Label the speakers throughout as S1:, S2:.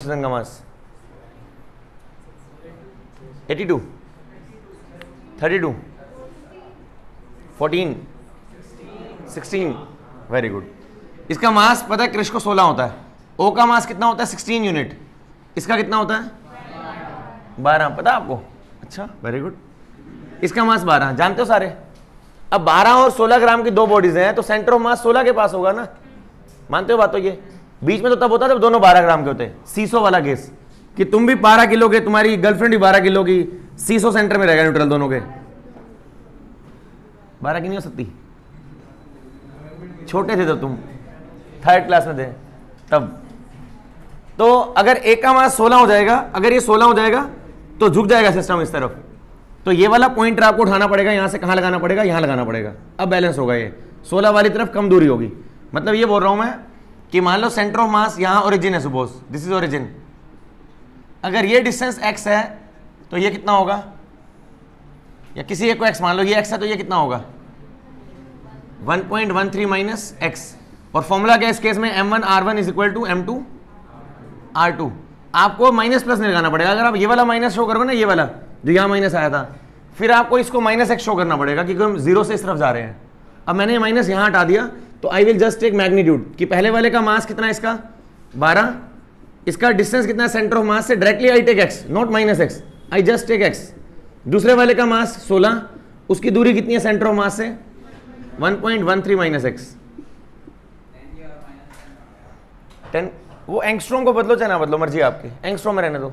S1: Oxygen का मास 82, 32, 14, 16। Very good. इसका मास पता है क्रिश को 16 होता है। ओ का मास कितना होता है? 16 यूनिट। इसका कितना होता है? 12। पता है आपको? अच्छा, वेरी गुड। इसका मास 12, जानते हो सारे। अब 12 और 16 ग्राम की दो बॉडीज हैं, तो सेंटर ऑफ मास 16 के पास होगा ना। मानते हो बात? तो ये बीच में तो तब होता है जब दोनों 12 ग्राम के होते हैं। सीसो वाला केस कि तुम भी 12 किलो के, तुम्हारी गर्लफ्रेंड भी 12 किलो की, सीसो सेंटर में रहेगा न्यूट्रल दोनों के। 12 की नहीं हो सकती? छोटे थे जब तुम 3rd क्लास में थे तब। तो अगर एक का मास 16 हो जाएगा, अगर ये 16 हो जाएगा तो झुक जाएगा सिस्टम इस तरफ। तो ये वाला पॉइंटर आपको उठाना पड़ेगा, यहां से कहां लगाना पड़ेगा? यहां लगाना पड़ेगा। अब बैलेंस होगा। ये 16 वाली तरफ कम दूरी होगी। मतलब ये बोल रहा हूं मैं कि मान लो सेंटर ऑफ मास यहां ओरिजिन है, सपोज दिस इज ओरिजिन। अगर ये डिस्टेंस x है तो ये कितना होगा? या किसी एक को x मान लो, ये x है तो ये कितना होगा? 1.13 माइनस x। और फॉर्मूला क्या है इस केस में? m1 r1 is equal to m2 r2। आपको माइनस प्लस नहीं लगाना पड़ेगा। अगर आप ये वाला माइनस शो करोगे ना, ये वाला जो यहां माइनस आया था, फिर आपको इसको माइनस x शो करना पड़ेगा क्योंकि हम 0 से इस तरफ जा रहे हैं। अब मैंने ये माइनस यहां हटा दिया तो I will just take magnitude कि पहले वाले का मास कितना है? इसका 12। इसका डिस्टेंस कितना है सेंटर ऑफ मास से? Directly I take x, not minus x, I just take x। दूसरे वाले का मास 16, उसकी दूरी कितनी है सेंटर ऑफ मास से? 1.13 माइनस x। 10। वो एंगस्ट्रॉम को बदलो चाहे ना बदलो, मर्जी आपकी। एंगस्ट्रॉम में रहने दो।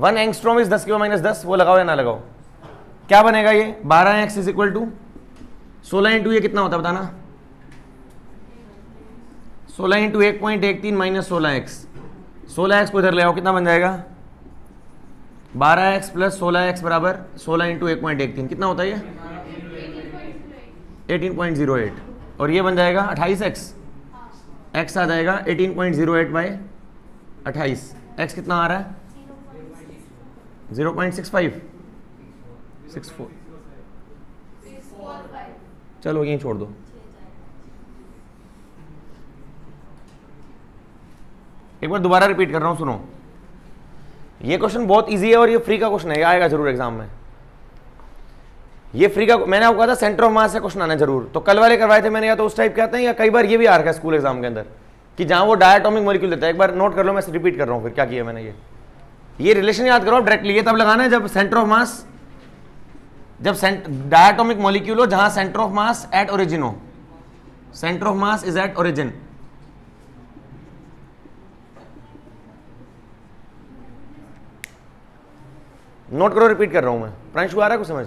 S1: 1 एंगस्ट्रॉम इज 10 की माइनस 10। वो लगाओ या ना लगाओ, क्या बनेगा? ये 12x is equal to 16 into ये कितना होता है बताना? 16 इंटू 1.13 माइनस 16x। 16x को इधर ले आओ, कितना बन जाएगा? 12x प्लस 16x बराबर 16 इंटू 1.13 कितना होता है ये? 18.08। और ये बन जाएगा 28x। x आ जाएगा 18.08 बाई 28। x कितना आ रहा है? 0.65 64। चलो यहीं छोड़ दो। एक बार दोबारा रिपीट कर रहा हूं, सुनो। ये क्वेश्चन बहुत इजी है और ये फ्री का क्वेश्चन है, ये आएगा जरूर एग्जाम में। ये फ्री का, मैंने आपको कहा था सेंटर ऑफ मास से क्वेश्चन आना जरूर। तो कल वाले करवाए थे मैंने, या तो उस टाइप के आते हैं या कई बार ये भी आ रखा है स्कूल एग्जाम के अंदर कि जहां वो डायटोमिक मॉलिक्यूल देता है। एक बार नोट कर लो, मैं रिपीट कर रहा हूं फिर क्या किया मैंने। ये रिलेशन याद करो डायरेक्टली। ये तब लगाना है जब सेंटर ऑफ मास, जब डायटोमिक मॉलिक्यूल हो जहां centre of mass at origin हो। Centre of mass is at origin. Note करो, रिपीट कर रहा हूं मैं। प्रांशु आ रहा है कुछ समझ?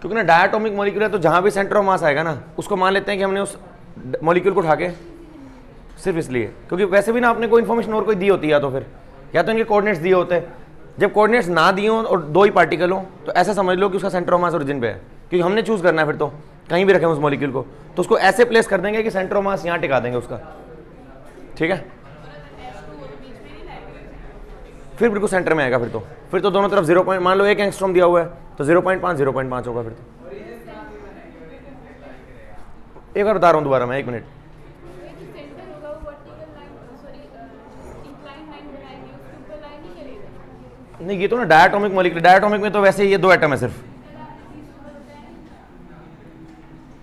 S1: क्योंकि ना डायटोमिक मॉलिक्यूल है तो जहां भी सेंटर ऑफ मास आएगा ना, उसको मान लेते हैं कि हमने उस मॉलिक्यूल को उठा के, सिर्फ इसलिए क्योंकि वैसे भी ना आपने कोई इन्फॉर्मेशन और कोई दी होती है, या तो इनके कोऑर्डिनेट्स दिए होते हैं। जब कोऑर्डिनेट्स ना दिए हो और दो ही पार्टिकल हो तो ऐसा समझ लो कि उसका सेंटर ऑफ मास ओरिजिन पे है, क्योंकि हमने चूज करना है। फिर तो कहीं भी रखें उस मॉलिक्यूल को तो उसको ऐसे प्लेस कर देंगे कि सेंटर ऑफ मास यहां टिका देंगे उसका। ठीक है, फिर बिल्कुल सेंटर में आएगा। फिर तो दोनों तरफ 0 मान लो 1 एंगस्ट्रॉम दिया हुआ है तो 0.5 होगा। फिर तो एक बार बता रहा हूं दोबारा मैं, 1 मिनट। नहीं, ये तो ना डायटोमिक मॉलिक्यूल, डायटोमिक में तो वैसे ये 2 एटम है सिर्फ।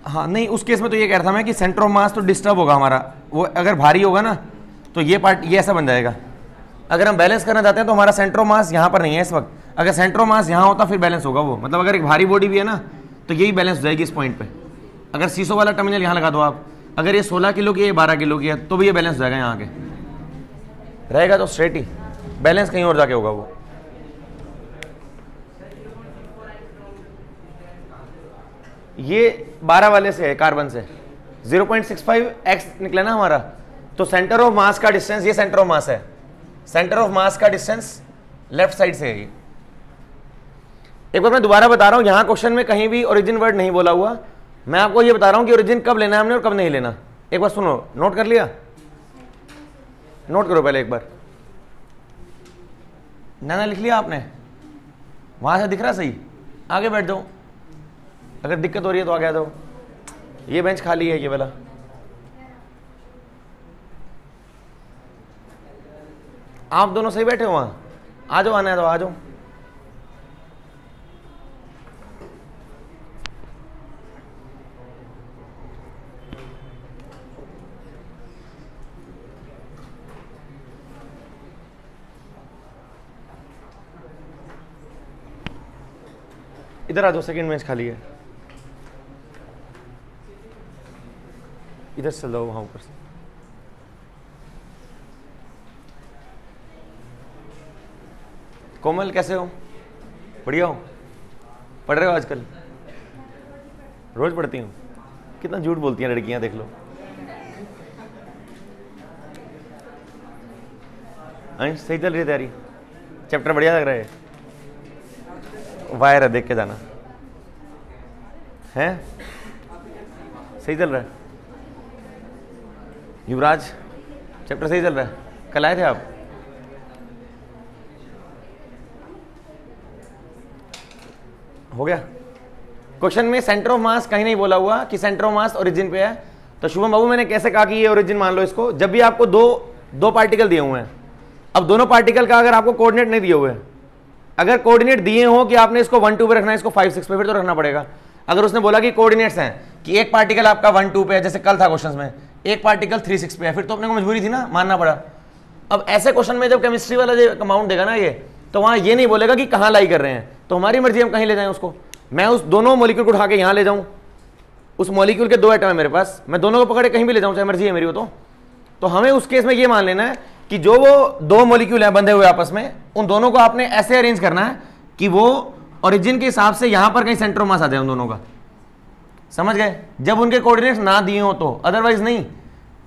S1: हाँ नहीं, उस केस में तो ये कह रहा था मैं कि सेंटर ऑफ मास तो डिस्टर्ब होगा हमारा। वो अगर भारी होगा ना तो ये पार्ट ये ऐसा बन जाएगा। अगर हम बैलेंस करना चाहते हैं तो हमारा सेंटर ऑफ मास यहाँ पर नहीं है इस वक्त। अगर सेंटर ऑफ मास यहाँ होता फिर बैलेंस होगा वो। मतलब अगर एक भारी बॉडी भी है ना तो यही बैलेंस हो जाएगी इस पॉइंट पे। अगर सीसो वाला टर्मिनल यहाँ लगा दो आप, अगर ये 16 किलो की है, 12 किलो की है, तो भी ये बैलेंस हो जाएगा। यहाँ आके रहेगा तो स्ट्रेट ही, बैलेंस कहीं और जाके होगा वो। ये 12 वाले से है, कार्बन से 0.65x निकला ना हमारा। तो सेंटर ऑफ मास का डिस्टेंस, ये सेंटर ऑफ मास है, सेंटर ऑफ मास का डिस्टेंस लेफ्ट साइड से है। एक बार मैं दोबारा बता रहा हूं, यहां क्वेश्चन में कहीं भी ओरिजिन वर्ड नहीं बोला हुआ। मैं आपको ये बता रहा हूं कि ओरिजिन कब लेना है हमने और कब नहीं लेना। एक बार सुनो, नोट कर लिया? नोट करो पहले एक बार। ना लिख लिया आपने? वहां से दिख रहा सही? आगे बैठ जाओ, अगर दिक्कत हो रही है तो आगे आ जाओ। ये बेंच खाली है, ये वाला। आप दोनों सही बैठे हो वहां? आ जाओ, आना है तो आ जाओ। इधर आ जाओ, सेकंड बेंच खाली है, इधर से चल जाओ वहां ऊपर से। कोमल कैसे हो? बढ़िया हो? पढ़ रहे हो आजकल? रोज पढ़ती हूँ? कितना झूठ बोलती हैं लड़कियां, देख लो। अंश सही चल रही है तैयारी? चैप्टर बढ़िया लग रहा है? वायर है, देख के जाना है। सही चल रहा है? युवराज चैप्टर सही चल रहा है? कल आए थे आप? हो गया? क्वेश्चन में सेंटर ऑफ मास कहीं नहीं बोला हुआ कि सेंटर ऑफ मास ओरिजिन पे है। तो शुभम बाबू मैंने कैसे कहा कि ये ओरिजिन मान लो इसको, जब भी आपको दो पार्टिकल दिए हुए हैं, अब दोनों पार्टिकल का अगर आपको कोऑर्डिनेट नहीं दिए हुए, अगर कोऑर्डिनेट दिए हो कि आपने इसको 1 2 पे रखना है, इसको 5 6 पे, फिर तो रखना पड़ेगा। अगर उसने बोला कि कोऑर्डिनेट्स हैं कि एक पार्टिकल आपका 1 2 पे है, जैसे कल था क्वेश्चन में, एक पार्टिकल 3 6 पे है, फिर तो अपने को मजबूरी थी ना, मानना पड़ा। अब ऐसे क्वेश्चन में जब केमिस्ट्री वाला जो अमाउंट देगा ना ये, तो वहां ये नहीं बोलेगा कि कहां लाई कर रहे हैं, तो हमारी मर्जी हम कहीं ले जाएं उसको। मैं उस दोनों मॉलिक्यूल को उठा के यहां ले जाऊं, उस मॉलिक्यूल के 2 एटम है मेरे पास, मैं दोनों को पकड़े कहीं भी ले जाऊं, चाहे मर्जी है मेरी वो। तो हमें उस केस में ये मान लेना है कि जो वो 2 मॉलिक्यूल हैं बंधे हुए आपस में, उन दोनों को आपने ऐसे अरेंज करना है कि वो ओरिजिन के हिसाब से यहां पर कहीं सेंटर ऑफ मास आ जाए उन दोनों का। समझ गए? जब उनके कोऑर्डिनेट्स ना दिए हो तो, अदरवाइज नहीं।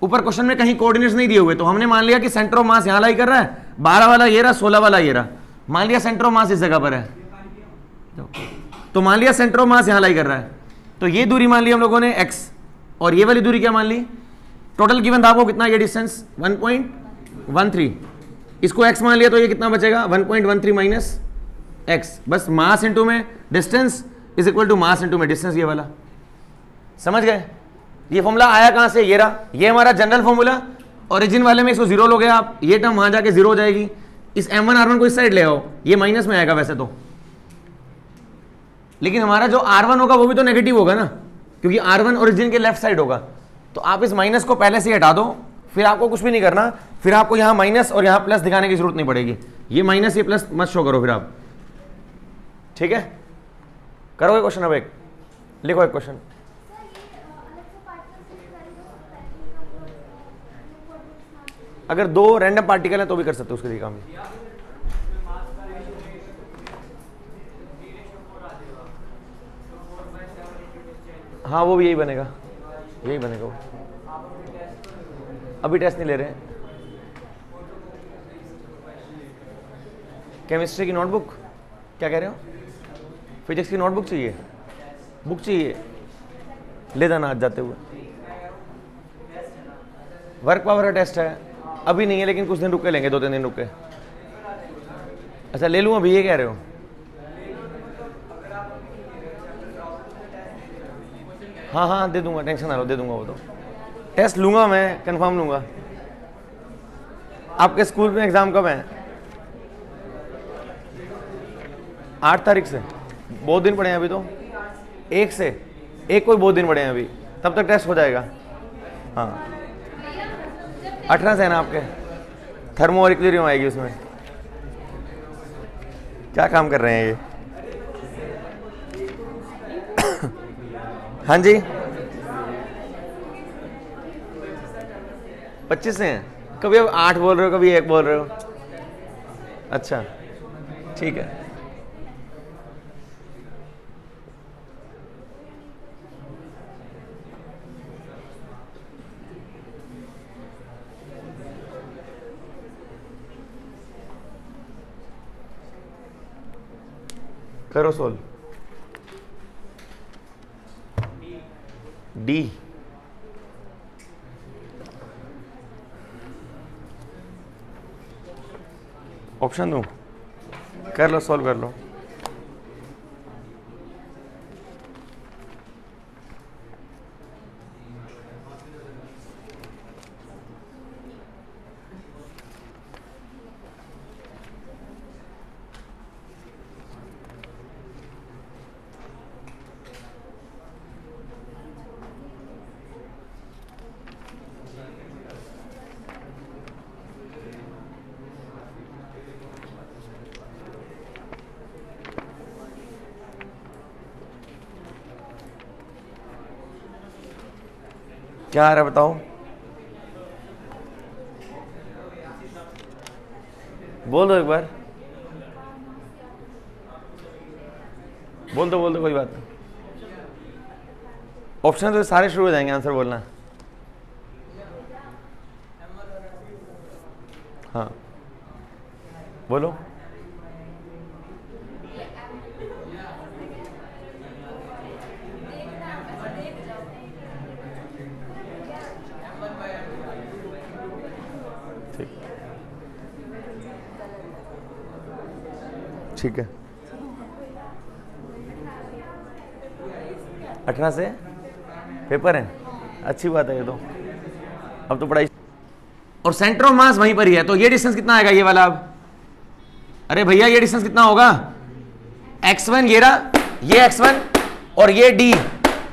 S1: ऊपर क्वेश्चन में कहीं कोऑर्डिनेट्स नहीं दिए हुए तो हमने मान लिया कि सेंटर ऑफ मास यहां लाई कर रहा है, 12 वाला ये रहा, 16 वाला ये रहा, मान लिया सेंटर ऑफ मास इस जगह पर है, तो मान लिया सेंटर ऑफ मास यहां लाई कर रहा है। तो ये दूरी मान ली हम लोगों ने x, और ये वाली दूरी क्या मान ली? टोटल गिवन था आपको कितना, ये डिस्टेंस 1.13, इसको x मान लिया तो ये कितना बचेगा 1.13 माइनस x, बस मास इंटू में distance is equal to mass into में डिस्टेंस, ये वाला। समझ गए? ये फॉर्मूला आया कहां से? ये रहा, ये हमारा जनरल फॉर्मूला। ओरिजिन वाले में इसको 0 लोगे आप, ये टर्म वहां जाके 0 हो जाएगी। इस m1 r1 को इस साइड ले आओ, ये माइनस में आएगा वैसे तो, लेकिन हमारा जो r1 होगा वो भी तो नेगेटिव होगा ना, क्योंकि r1 ओरिजिन के लेफ्ट साइड होगा। तो आप इस माइनस को पहले से हटा दो, फिर आपको कुछ भी नहीं करना, फिर आपको यहां माइनस और यहां प्लस दिखाने की जरूरत नहीं पड़ेगी। ये माइनस ये प्लस मत शो करो फिर आप, ठीक है? करोगे क्वेश्चन? अब एक लिखो, एक क्वेश्चन। अगर 2 रैंडम पार्टिकल है तो भी कर सकते हो उसके लिए काम। हाँ वो भी यही बनेगा, यही बनेगा वो। अभी टेस्ट नहीं ले रहे। केमिस्ट्री की नोटबुक, क्या कह रहे हो? फिजिक्स की नोटबुक चाहिए? बुक चाहिए, ले जाना आज जाते हुए। वर्क पावर का टेस्ट है, अभी नहीं है लेकिन कुछ दिन रुक के लेंगे, 2-3 दिन रुक के। अच्छा ले लूँ अभी, ये कह रहे हो? हाँ हाँ दे दूंगा, टेंशन ना लो, दे दूंगा वो तो। टेस्ट लूंगा मैं, कंफर्म लूंगा। आपके स्कूल में एग्जाम कब है? 8 तारीख से, बहुत दिन पड़े हैं अभी तो। 1 से, 1 कोई बहुत दिन पड़े हैं अभी, तब तक टेस्ट हो जाएगा। हाँ 18 से है ना आपके? थर्मो और इक्विलिब्रियम आएगी उसमें। क्या काम कर रहे हैं ये? हाँ जी 25 से हैं? कभी अब 8 बोल रहे हो, कभी 1 बोल रहे हो। अच्छा ठीक है। करो सोल्व। डी ऑप्शन दूं? कर लो, सोल्व कर लो। क्या आ रहा है बताओ, बोल दो एक बार, बोल दो कोई बात नहीं। ऑप्शन तो सारे शुरू हो जाएंगे, आंसर बोलना। हाँ बोलो। ठीक है, 18 से पेपर है, अच्छी बात है ये तो। अब तो पढ़ाई, और सेंटर ऑफ मास वहीं पर ही है, तो ये डिस्टेंस कितना आएगा ये वाला। अब अरे भैया ये डिस्टेंस कितना होगा, x1 ये रहा, ये x1 और ये d,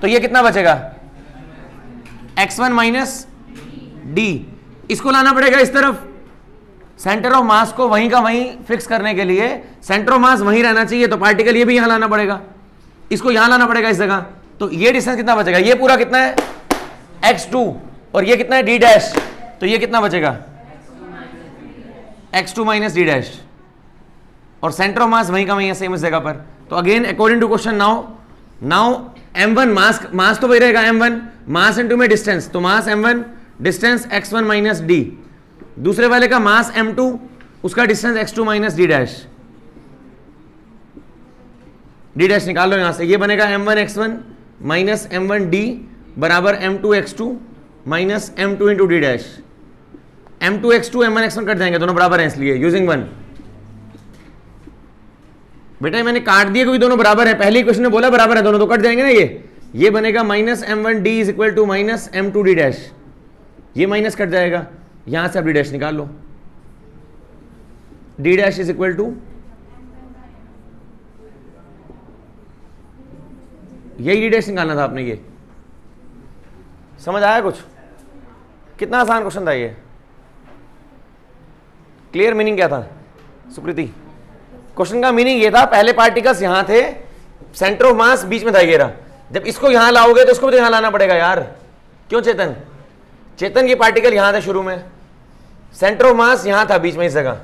S1: तो ये कितना बचेगा x1 माइनस d। इसको लाना पड़ेगा इस तरफ, सेंटर ऑफ मास को वहीं का वहीं फिक्स करने के लिए सेंटर ऑफ मास वहीं रहना चाहिए, तो पार्टिकल ये भी यहां लाना पड़ेगा, इसको यहां लाना पड़ेगा इस जगह। तो ये डिस्टेंस कितना बचेगा, ये पूरा कितना है x2 और ये कितना है d डैश, तो ये कितना बचेगा x2 माइनस d डैश, और सेंटर ऑफ मास वहीं का वहीं है सेम इस जगह पर। तो again according to question now m1 mass तो वही रहेगा, m1 मास इनटू में डिस्टेंस, तो मास m1 distance x1 minus d, दूसरे वाले का मास m2 उसका distance x2 minus d dash, d dash निकाल लो यहां से, ये बनेगा m1 x1 minus m1 d बराबर m2 x2 minus m2 into d dash. m2 x2 m1 x1 cut जाएंगे, दोनों बराबर हैं इसलिए यूजिंग 1। बेटा मैंने काट दिए क्योंकि दोनों बराबर है, पहले क्वेश्चन में बोला बराबर है दोनों, तो कट जाएंगे ना। ये बनेगा minus m1 d is equal to minus m2 d dash, ये माइनस कट जाएगा, यहां से आप d डैश निकाल लो, d dash is equal to, यही d डैश निकालना था आपने। ये समझ आया कुछ, कितना आसान क्वेश्चन था ये, क्लियर मीनिंग क्या था सुकृति? क्वेश्चन का मीनिंग ये था, पहले पार्टिकल्स यहां थे, सेंटर ऑफ मास बीच में था ये रहा, जब इसको यहां लाओगे तो इसको भी तो यहां लाना पड़ेगा यार, क्यों चेतन? चेतन ये पार्टिकल यहां थे शुरू में, सेंटर ऑफ मास यहां था बीच में इस जगह,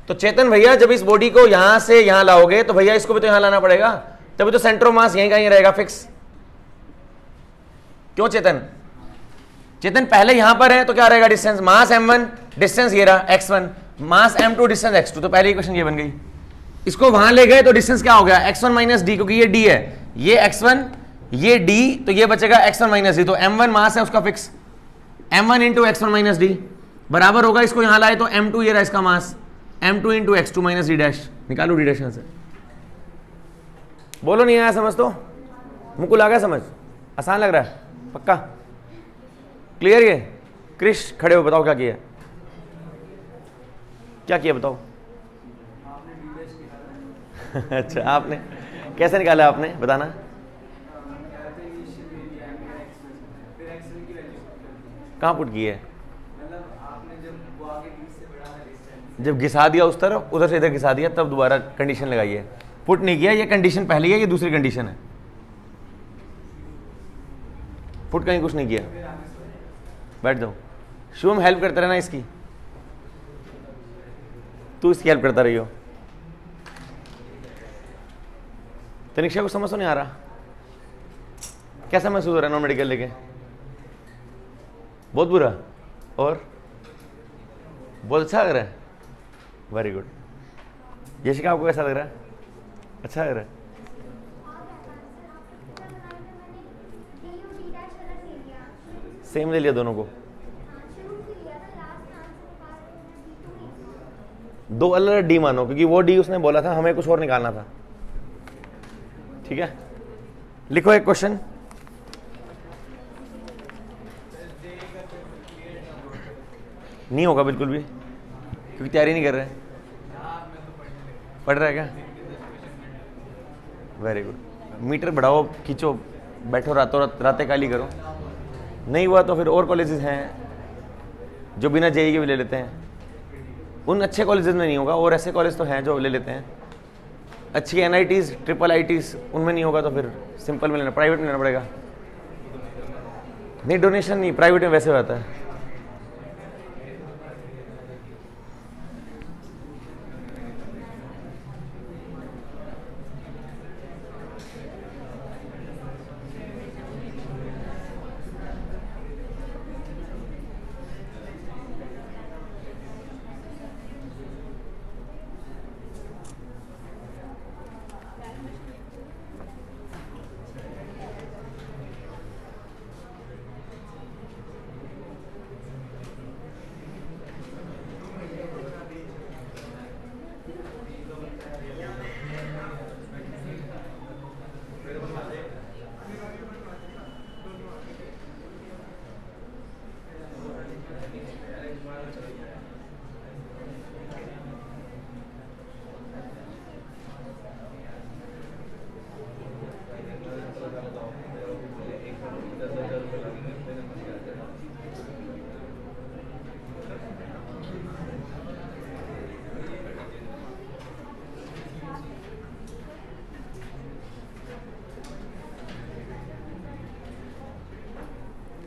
S1: तो चेतन भैया जब इस बॉडी को यहां से यहां लाओगे तो भैया इसको भी तो यहां लाना पड़ेगा, तभी तो सेंटर ऑफ मास यहीं का यहीं रहेगा फिक्स, क्यों चेतन? चेतन पहले यहां पर है तो क्या रहेगा डिस्टेंस, मास m1 डिस्टेंस ये रहा x1, मास m2 डिस्टेंस x2, तो पहले इक्वेशन ये बन गई। इसको वहां ले गए तो डिस्टेंस क्या हो गया x1 माइनस डी, क्योंकि ये d है, ये x1 ये d, तो ये बचेगा x1 माइनस डी, तो m1 मास है उसका fix, m1 into x1 minus D बराबर होगा, इसको यहां लाए तो m2 ये रहा इसका मास, m2 into x2 minus D dash, निकालो डी डैश से। बोलो नहीं आया समझ तो, मुकुल आ गया समझ, आसान लग रहा है पक्का, क्लियर? ये क्रिश खड़े हो बताओ क्या किया, क्या किया बताओ? अच्छा आपने कैसे निकाला, आपने बताना। कहाँ पुट की है? जब घिसा दिया उस तरफ, उधर से इधर घिसा दिया, तब दोबारा कंडीशन लगाई है, पुट नहीं किया, ये कंडीशन पहली है, ये दूसरी कंडीशन है, पुट कहीं कुछ नहीं किया। बैठ जाओ, शुभम हेल्प करता रहना इसकी, तू इसकी हेल्प करता रही हो। तनिक्षा को समझ तो नहीं आ रहा, कैसा महसूस हो रहा है नॉन मेडिकल लेके? बहुत बुरा, और बहुत अच्छा लग रहा है, वेरी गुड। यशिका आपको कैसा लग रहा है? अच्छा लग रहा है? सेम ले लिया दोनों को, दो अलग डी मानो, क्योंकि वो डी उसने बोला था, हमें कुछ और निकालना था, ठीक है? लिखो एक क्वेश्चन, नहीं होगा बिल्कुल भी, क्योंकि तैयारी नहीं कर रहे। पढ़ रहा है क्या? वेरी गुड, मीटर बढ़ाओ, खींचो, बैठो, रातों रातें काली करो, नहीं हुआ तो फिर और कॉलेजेस हैं जो बिना जेई के भी ले लेते हैं, उन अच्छे कॉलेजेस में नहीं होगा, और ऐसे कॉलेज तो हैं जो ले लेते हैं, अच्छी NITs ट्रिपल ITs उनमें नहीं होगा तो फिर सिंपल में लेना, प्राइवेट में लेना पड़ेगा। नहीं डोनेशन नहीं, प्राइवेट में वैसे होता है।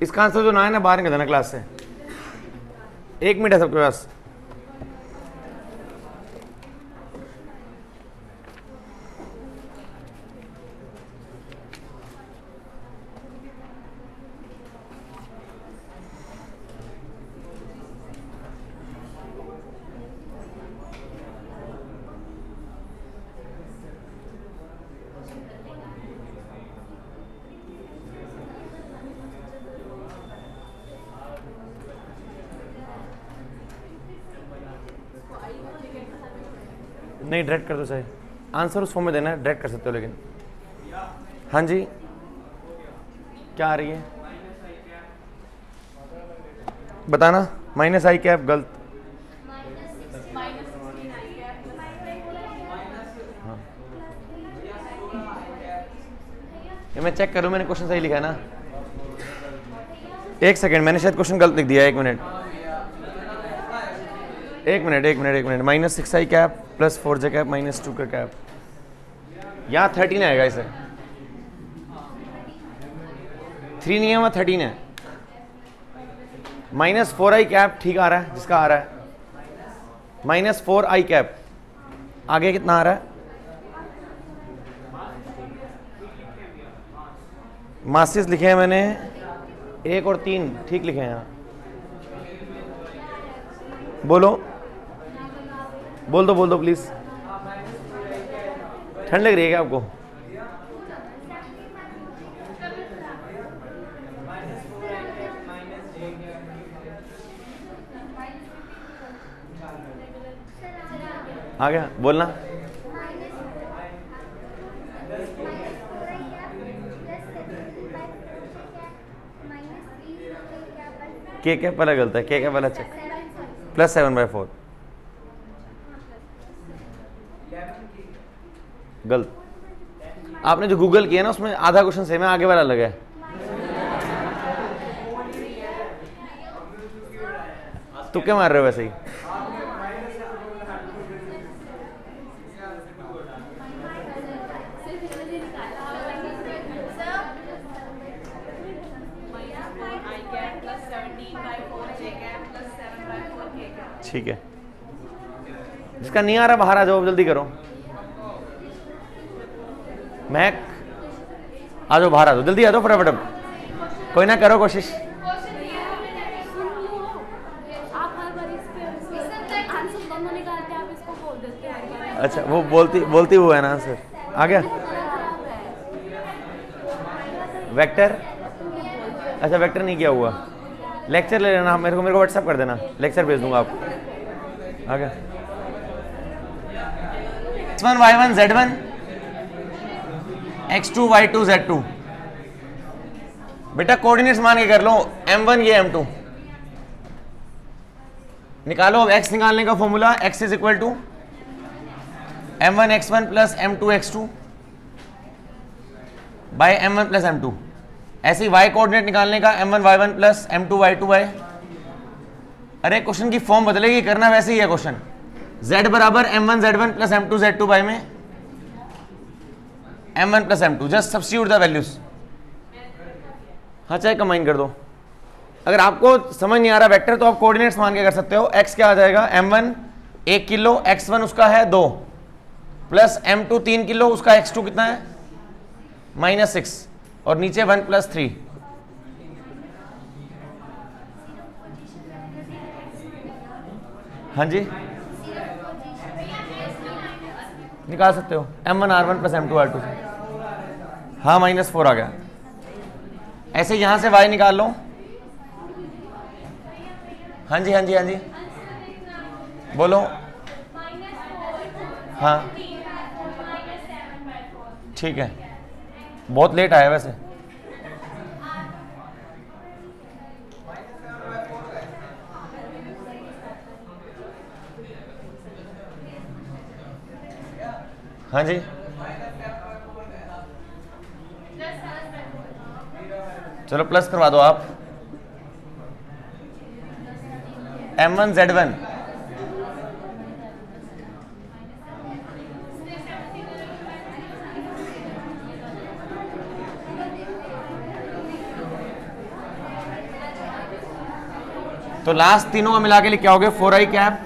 S1: इसका आंसर जो ना है ना बाहर निकल जाना क्लास से। 1 मिनट है सबके पास। नहीं डायरेक्ट कर दो, चाहे आंसर उस फॉर्म में देना है, डायरेक्ट कर सकते हो। लेकिन हाँ जी क्या आ रही है बताना। माइनस आई कैप गलत। हाँ ये मैं चेक करूँ, मैंने क्वेश्चन सही लिखा है ना। 1 सेकेंड, मैंने शायद क्वेश्चन गलत लिख दिया। 1 minute -6i cap plus 4j cap minus 2 का कैप। यहाँ 13 आएगा इसे, 3 नहीं है वहाँ 13 है। -4i कैप ठीक आ रहा है, जिसका आ रहा है -4i कैप। आगे कितना आ रहा है? मासिस लिखे हैं मैंने 1 और 3 ठीक लिखे हैं यहाँ। बोल दो प्लीज। ठंड लग रही है क्या आपको? आ गया बोलना। के क्या पहला गलत है? के क्या पहला चेक? +7/4 गलत। आपने जो गूगल किया ना उसमें आधा क्वेश्चन सेम है, आगे वाला अलग है। तो क्या मार रहे हो वैसे ही? ठीक है, जिसका नहीं आ रहा बाहर आ जाओ, जल्दी करो। महक आ जाओ, बाहर आ जाओ, जल्दी आ जाओ फटाफट। कोई ना करो कोशिश। अच्छा वो बोलती वो है ना आंसर। आ गया वेक्टर। अच्छा वेक्टर नहीं किया हुआ। लेक्चर ले लेना, मेरे को व्हाट्सएप कर देना, लेक्चर भेज दूंगा आपको। आ गया x1 y1 z1 x2 y2 z2। बेटा कोऑर्डिनेट्स मान के कर लो, m1 ये m2 निकालो। अब x निकालने का formula x is equal to m1 x1 plus m2 x2 by m1 plus m2। ऐसे ही y कोऑर्डिनेट निकालने का m1 y1 plus m2 y2 by. अरे क्वेश्चन की फॉर्म बदलेगी, करना वैसे ही है क्वेश्चन। z बराबर m1 z1 plus m2 z2 bye में m1 plus m2। Just substitute the values. हाँ चाहे कंबाइन कर दो। अगर आपको समझ नहीं आ रहा वेक्टर तो आप कोऑर्डिनेट्स मान के कर सकते हो। x क्या आ जाएगा, m1 1 किलो, x1 उसका है 2 प्लस m2 3 किलो, उसका x2 कितना है -6 और नीचे 1 + 3। हाँ जी निकाल सकते हो m1 r1 + m2 r2 से। हाँ -4 आ गया। ऐसे यहां से y निकाल लो। हाँ जी हाँ जी हाँ जी बोलो। हाँ ठीक है, बहुत लेट आया वैसे। हाँ जी चलो प्लस करवा दो आप। m1 z1 तो लास्ट तीनों को मिला के लिए क्या हो गया, 4i कैप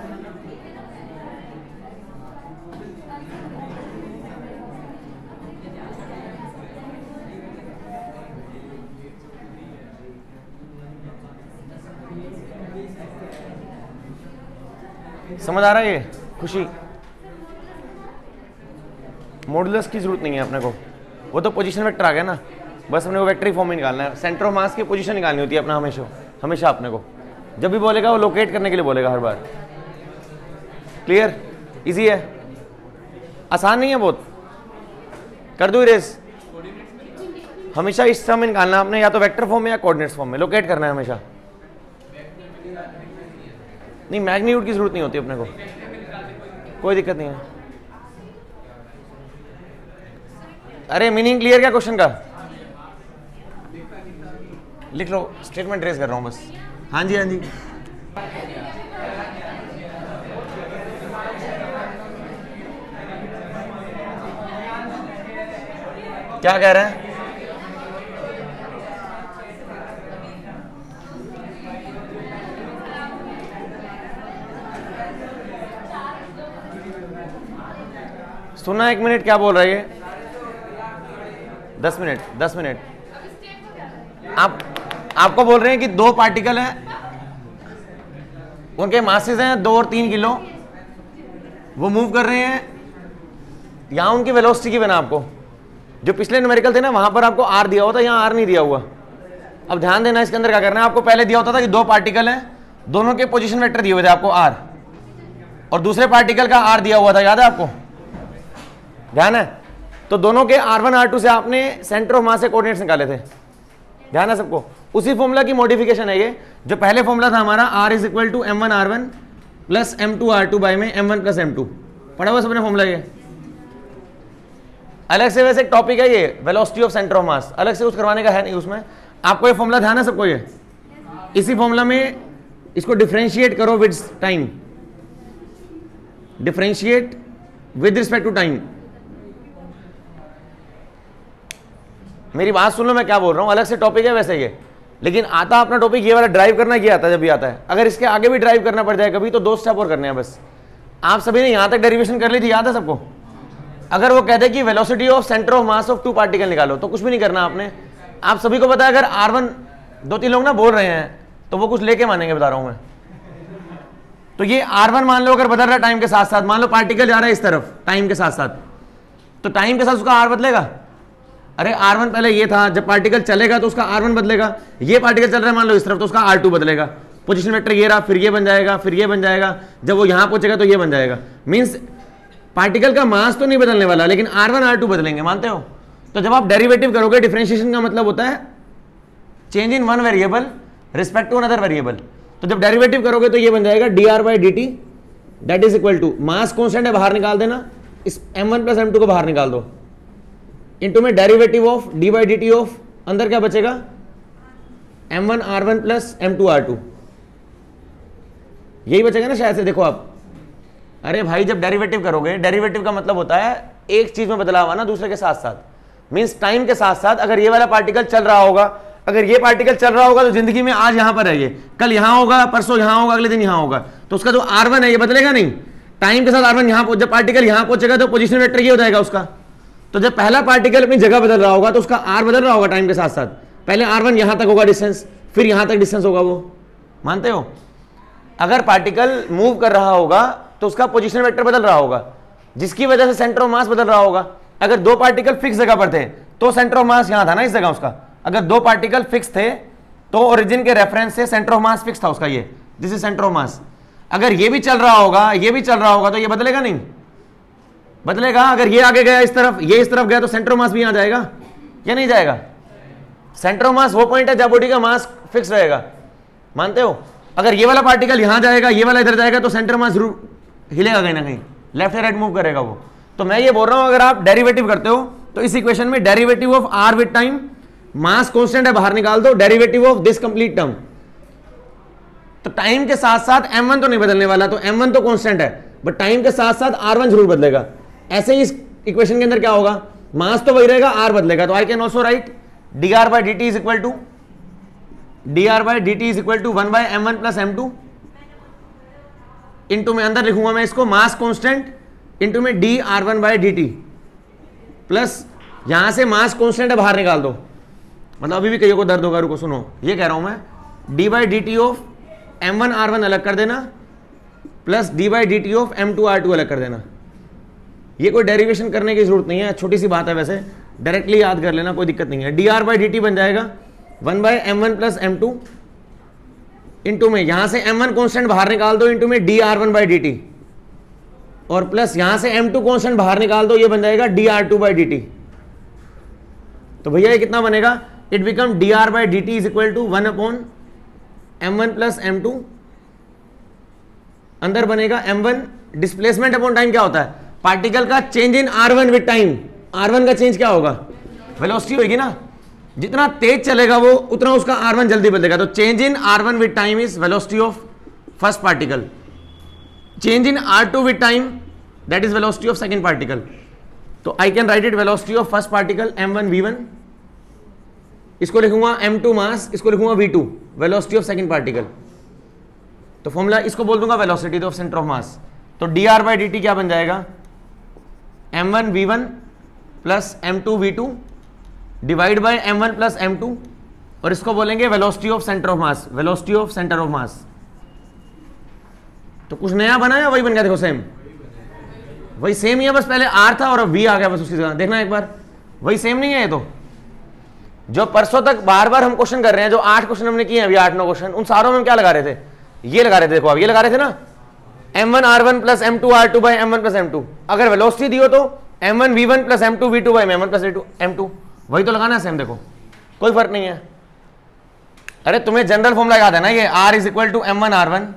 S1: समझ आ रहा है ये खुशी। मॉडुलस की जरूरत नहीं है अपने को, वो तो पोजीशन वेक्टर आ गया ना, बस अपने को वेक्टर ही फॉर्म में निकालना है। सेंटर ऑफ मास की पोजीशन निकालनी होती है अपना हमेशा अपने को। जब भी बोलेगा वो लोकेट करने के लिए बोलेगा हर बार। क्लियर, इजी है, आसान नहीं है बहुत। कर दो इरेज। हमेशा इस समय निकालना आपने, या तो वेक्टर फॉर्म में या कोऑर्डिनेट्स फॉर्म में लोकेट करना है हमेशा। नहीं मैग्नीट्यूड की जरूरत नहीं होती अपने को, कोई दिक्कत नहीं है। अरे मीनिंग क्लियर क्या क्वेश्चन का, लिख लो। स्टेटमेंट रेज कर रहा हूं बस। हाँ जी हाँ जी क्या कह रहे हैं, सुना 1 मिनट क्या बोल रही है। 10 मिनट आपको बोल रहे हैं कि 2 पार्टिकल हैं, उनके मासेस हैं 2 और 3 किलो, वो मूव कर रहे हैं। यहां उनकी वेलोसिटी की बना आपको, जो पिछले न्यूमेरिकल थे ना वहां पर आपको r दिया हुआ था, यहां r नहीं दिया हुआ। अब ध्यान देना इसके अंदर क्या करना है। आपको पहले दिया होता था कि 2 पार्टिकल हैं, दोनों के पोजीशन वेक्टर दिए हुए थे आपको r, और दूसरे पार्टिकल का r दिया हुआ था, याद है आपको, ध्यान है। तो दोनों के r1 r2 से आपने सेंटर ऑफ मास से कोऑर्डिनेट्स निकाले थे, ध्यान है सबको। उसी फॉर्मूला की मॉडिफिकेशन है ये। जो पहले फॉर्मूला था हमारा r = m1 r1 + m2 r2 by में m1 + m2, पढ़ा हुआ सबने फॉर्मूला ये। अलग से वैसे एक टॉपिक है ये, वेलोसिटी ऑफ सेंटर ऑफ मास, अलग से कुछ करवाने का है नहीं उसमें। आपको ये फॉर्मूला ध्यान है सबको ये। इसी फॉर्मूला में इसको डिफरेंशिएट करो with time, differentiate with respect to time. मेरी बात सुन लो मैं क्या बोल रहा हूं, अलग से टॉपिक है वैसे ये, लेकिन आता अपना टॉपिक ये वाला ड्राइव करना ये आता है जब भी आता है। अगर इसके आगे भी ड्राइव करना पड़ जाए कभी तो 2 स्टेप और करने हैं बस। आप सभी ने यहां तक डेरिवेशन कर ली थी, याद है सबको। अगर वो कहते कि velocity of centre of mass of 2 particle निकालो तो कुछ भी नहीं करना आपने। आप सभी को पता है अगर r1 2-3 लोग ना बोल रहे हैं तो वो कुछ लेके मानेंगे, बता रहा हूं मैं। तो ये r1 मान लो अगर बदल रहा है टाइम के साथ साथ, मान लो पार्टिकल जा रहा है इस तरफ टाइम के साथ साथ, तो टाइम के साथ उसका r बदलेगा। अरे r1 पहले ये था, जब पार्टिकल चलेगा तो उसका r1 बदलेगा। ये पार्टिकल चल रहा है मान लो इस तरफ तो उसका r2 बदलेगा। पोजीशन वेक्टर ये रहा, फिर ये बन जाएगा, फिर ये बन जाएगा, जब वो यहां पहुंचेगा तो ये बन जाएगा। मींस पार्टिकल का मास तो नहीं बदलने वाला, लेकिन r1 r2 बदलेंगे, मानते हो। तो जब आप डेरिवेटिव करोगे, डिफरेंशिएशन का मतलब होता है change in one variable respect to another variable. तो जब डेरिवेटिव करोगे तो ये बन जाएगा dr/dt that is equal to, mass constant है बाहर निकाल देना, इस m1 + m2 को बाहर निकाल दो, इनटू में डेरिवेटिव ऑफ d/dt ऑफ, अंदर क्या बचेगा m1 r1 + m2 r2, यही बचेगा ना शायद से। देखो आप, अरे भाई जब डेरिवेटिव करोगे, डेरिवेटिव का मतलब होता है एक चीज में बदलाव आना दूसरे के साथ साथ। मींस टाइम के साथ साथ अगर ये वाला पार्टिकल चल रहा होगा, अगर ये पार्टिकल चल रहा होगा तो जिंदगी में आज यहां पर है, ये कल यहां होगा, परसों यहां होगा, अगले दिन यहां होगा, तो उसका जो R1 है ये बदलेगा नहीं। टाइम के साथ R1 यहां, जब पार्टिकल यहां पहुंचेगा तो पोजीशन वेक्टर ये हो जाएगा उसका। तो जब पहला पार्टिकल अपनी जगह बदल रहा होगा तो उसका R बदल रहा होगा टाइम के साथ साथ। पहले R1 यहां तक होगा डिस्टेंस, फिर यहां तक डिस्टेंस होगा, वो मानते हो? अगर पार्टिकल मूव कर रहा होगा तो उसका पोजीशन वेक्टर बदल रहा होगा, जिसकी वजह से सेंटर ऑफ मास बदल रहा होगा। अगर दो पार्टिकल फिक्स जगह पर थे तो सेंटर ऑफ मास यहां था ना, इस जगह उसका। अगर दो पार्टिकल फिक्स थे तो ओरिजिन के रेफरेंस से सेंटर ऑफ मास फिक्स था उसका, ये दिस इज सेंटर ऑफ मास। अगर ये भी चल रहा होगा, ये भी चल रहा होगा, तो ये बदलेगा नहीं, बदलेगा। अगर ये आगे गया इस तरफ, ये इस तरफ गया, तो सेंटर ऑफ मास भी यहां जाएगा या नहीं जाएगा? सेंटर ऑफ मास वो पॉइंट है जहां बॉडी का मास फिक्स रहेगा, मानते हो? अगर ये वाला पार्टिकल यहां जाएगा, ये वाला इधर जाएगा, तो सेंटर ऑफ मास जरूर हिलेगा कहीं ना कहीं, लेफ्ट या राइट मूव करेगा वो। तो मैं ये बोल रहा हूं अगर आप डेरिवेटिव करते हो तो इस इक्वेशन में derivative of r with time, mass constant है बाहर निकाल दो, derivative of this complete term. तो टाइम के साथ साथ m1 तो नहीं बदलने वाला, तो m1 तो कांस्टेंट है, बट टाइम के साथ साथ r1 जरूर बदलेगा। ऐसे ही इस इक्वेशन के अंदर क्या होगा, मास तो वही रहेगा, r बदलेगा। तो I can also write dr by dt is equal to dr by dt is equal to 1 by m1 plus m2 into में अंदर लिखूंगा मैं इसको मास कांस्टेंट इंटू में dr1 by dt प्लस यहां से मास कांस्टेंट है बाहर निकाल दो। मतलब अभी भी कईयों को दर्द होगा, रुको सुनो, ये कह रहा हूं मैं, d by dt of m1 r1 अलग कर देना plus d by dt of m2 r2 अलग कर देना। ये कोई डेरिवेशन करने की जरूरत नहीं है, छोटी सी बात है, वैसे डायरेक्टली याद कर लेना, कोई दिक्कत नहीं है। dr by dt बन जाएगा 1 by m1 plus m2 into में यहां से m1 कांस्टेंट बाहर निकाल दो इंटू में dr1 by dt और प्लस यहां से m2 कांस्टेंट बाहर निकाल दो, ये बन जाएगा dr2 by dt। तो भैया ये कितना बनेगा, it becomes dr by dt is equal to 1 upon m1 plus m2, अंदर बनेगा m1, डिस्प्लेसमेंट अपॉन टाइम क्या होता है, पार्टिकल का change in r1 with time. r1 का चेंज क्या होगा, वेलोसिटी होगी ना, जितना तेज चलेगा वो उतना उसका r1 जल्दी बदलेगा। तो change in r1 with time is velocity of first particle, change in r2 with time that is velocity of second particle. तो I can write it velocity of first particle m1 v1, इसको लिखूंगा m2 mass, इसको लिखूंगा v2 velocity of second particle. तो formula इसको बोल दूंगा velocity of centre of mass. तो dr by dt क्या बन जाएगा, m1 v1 plus m2 v2 divide by m1 plus m2 और इसको बोलेंगे velocity of centre of mass, velocity of centre of mass. तो कुछ नया बना या वही बन गया, देखो सेम, वही सेम ही है, बस पहले r था और अब v आ गया बस उसकी जगह, देखना एक बार, वही सेम नहीं है। ये तो जो परसों तक बार बार हम क्वेश्चन कर रहे हैं, जो 8 क्वेश्चन हमने किए हैं अभी, 8-9 क्वेश्चन, उन सारों में हम क्या लगा रहे थे, ये लगा रहे थे। देखो अब ये लगा रहे थे ना, m1 r1 plus m2 r2 bye m1 plus m2। अगर वेलोसिटी दी हो तो m1 v1 plus m2 v2 bye m1 plus m2, वही तो लगाना है सेम। देखो कोई फर्क नहीं है। अरे तुम्हें जनरल फॉर्मूला याद है ना, ये r is equal to m1 r1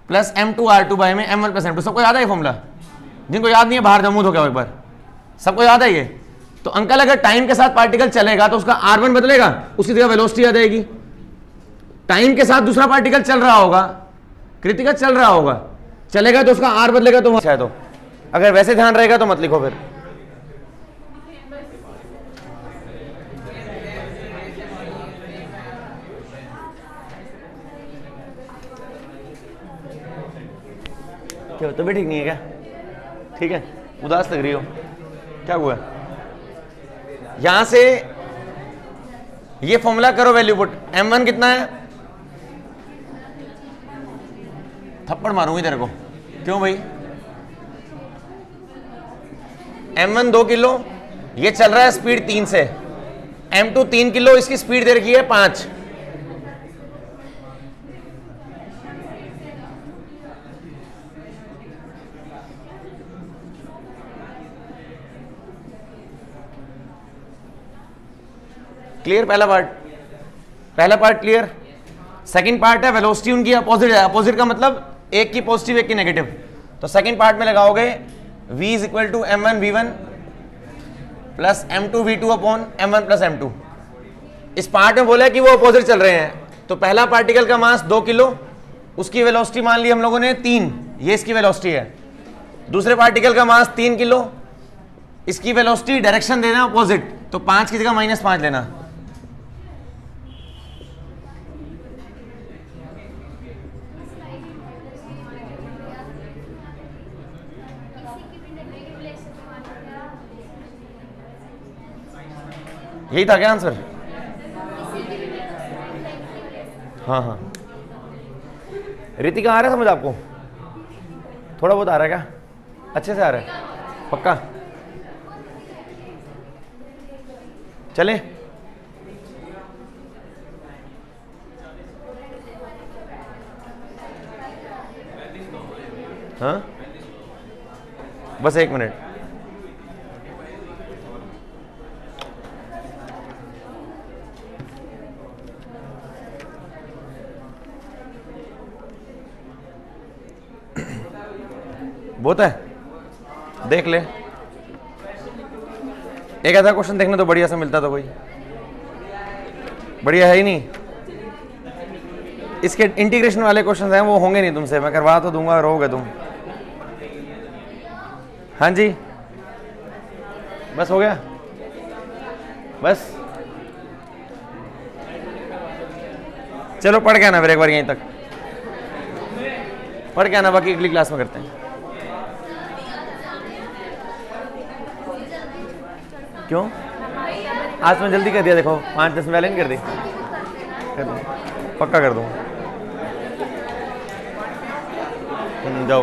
S1: plus m2 r2 by में m1 प्लस m2। सबको याद है ये फॉर्मूला? जिनको याद नहीं है बाहर जमूद हो गया एक बार। सबको याद है ये? तो अंकल अगर टाइम के साथ पार्टिकल चलेगा तो उसका r1 बदलेगा, उसकी जगह वेलोसिटी आ जाएगी। टाइम के साथ दूसरा पार्टिकल चल रहा होगा, कृतिका चल रहा होगा, चलेगा तो उसका r बदलेगा। तो अच्छा है, तो अगर वैसे ध्यान रहेगा तो मत लिखो फिर। क्या तबीयत ठीक नहीं है क्या? ठीक है, उदास लग रही हो, क्या हुआ? यहां से ये फॉर्मूला करो, वैल्यू पुट, m1 कितना है, थप्पड़ मारूंगी तेरे को। क्यों भाई? m1 2 किलो, ये चल रहा है स्पीड 3 से, m2 3 किलो, इसकी स्पीड दे रखी है 5। क्लियर? पहला पार्ट क्लियर। सेकंड पार्ट है वेलोसिटी उनकी अपोजिट है। अपोजिट का मतलब एक की पॉजिटिव एक की नेगेटिव। तो सेकंड पार्ट में लगाओगे v is equal to m1 v1 plus m2 v2 upon m1 plus m2। इस पार्ट में बोला कि वो अपोजिट चल रहे हैं। तो पहला पार्टिकल का मास 2 किलो, उसकी वेलोसिटी मान ली हम लोगों ने 3, ये इसकी वेलोसिटी है। दूसरे पार्टिकल का मास 3 किलो, इसकी वेलोसिटी डायरेक्शन देना अपोजिट, तो 5 की जगह -5 लेना। यही था क्या आंसर? हाँ हाँ, रितिका आ रहा है समझ आपको? थोड़ा बहुत आ रहा है क्या? अच्छे से आ रहा है पक्का? चले? हाँ बस 1 मिनट। बहुत है, देख ले। एक ऐसा क्वेश्चन देखने तो बढ़िया सा मिलता तो कोई। बढ़िया है ही नहीं। इसके इंटीग्रेशन वाले क्वेश्चन हैं वो होंगे नहीं तुमसे, मैं करवा तो दूंगा, रहोगे तुम। हाँ जी बस हो गया, बस चलो पढ़ के आना फिर एक बार, यहीं तक पढ़ के आना, बाकी अगली क्लास में करते हैं। क्यों? आज मैं जल्दी कर दिया, देखो 5-10 मिनट पहले नहीं कर दी, पक्का कर दूँगा। जाओ।